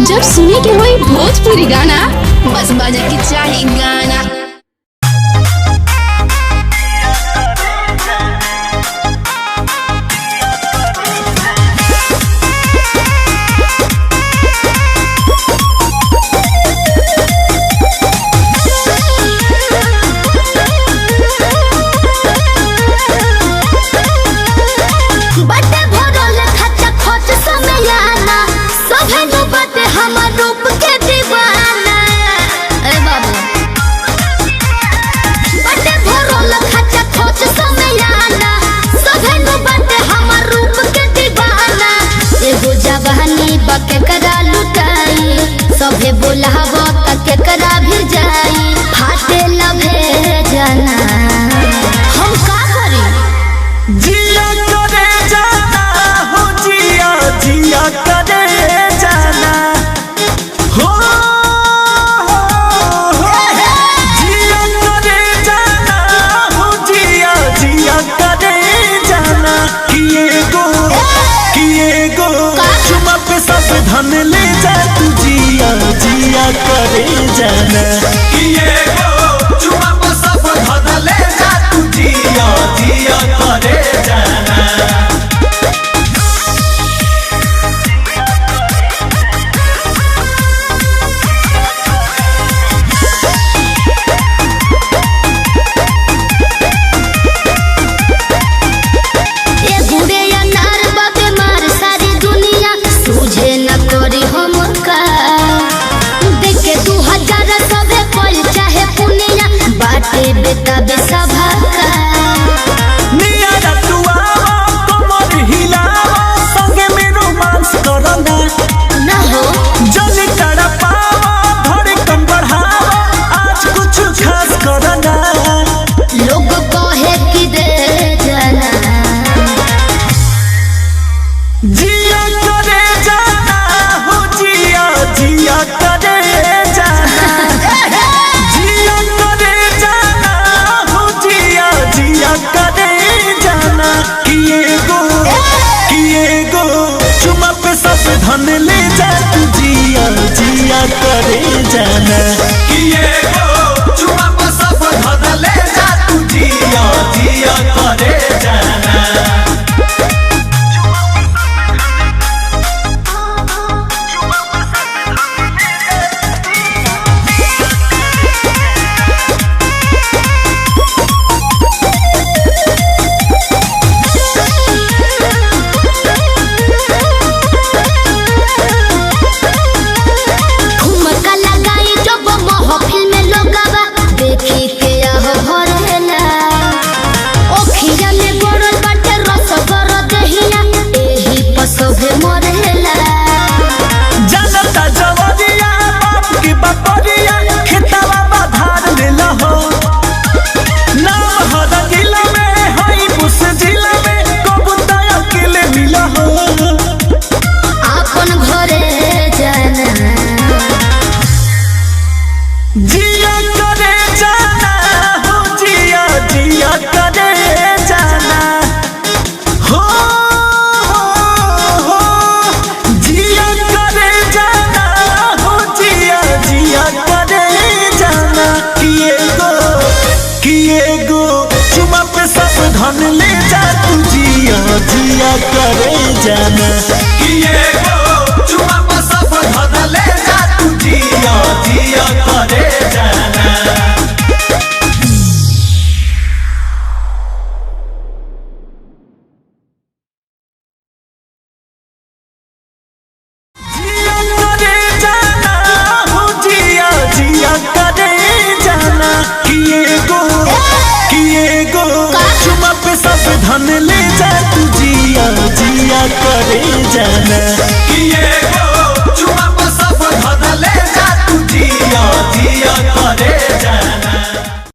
जब सुने के होई भोजपुरी गाना, बस बजे के चाही गाना। केकरा लुटाई सभे बोलाव केकरा भी जाई फाटे लभे जाना हम का करी जिया करे जाना हो जिया जिया करे जाना हो जिया करे जाना हो जिया जिया करे जाना किए गो चुमा पे सब धन ले जा तू जिया जिया करे जाना किए गो चुमा पे सब धन ले जा तू जिया जिया करे जाना। बेटा बेसभा का नियारा तू आवा कमर हिलावा संगे में रोमांस करना ना हो जल्दी करा पावा धड़कन बढ़ावा आज कुछ खास करना लोग कहे कि दे जाना जिया करे जाना हो जिया जिया करे जाना जिया करे जाना हो जिया जिया करे जाना किए गो चुमा पे सब धन ले जा तू जिया जिया करे जाना किए गो चुमा पे सब धन ले जा तू जिया जिया करे जाना। जिया करे जाना हो जिया जिया करे जाना हो जिया करे जाना हो जिया जिया करे जाना किए गो चुमा पे सब धन ले जा तू जिया जिया करे जाना किए गो चुमा पे सब धन ले जा तू जिया जिया करे जाना। जिया करे जाना हो जिया जिया करे जाना किए गो चुमा पे सब धन ले जा तू जिया जिया करे जाना किए गो चुमा पे सब धन ले जा तू जिया जिया करे जाना।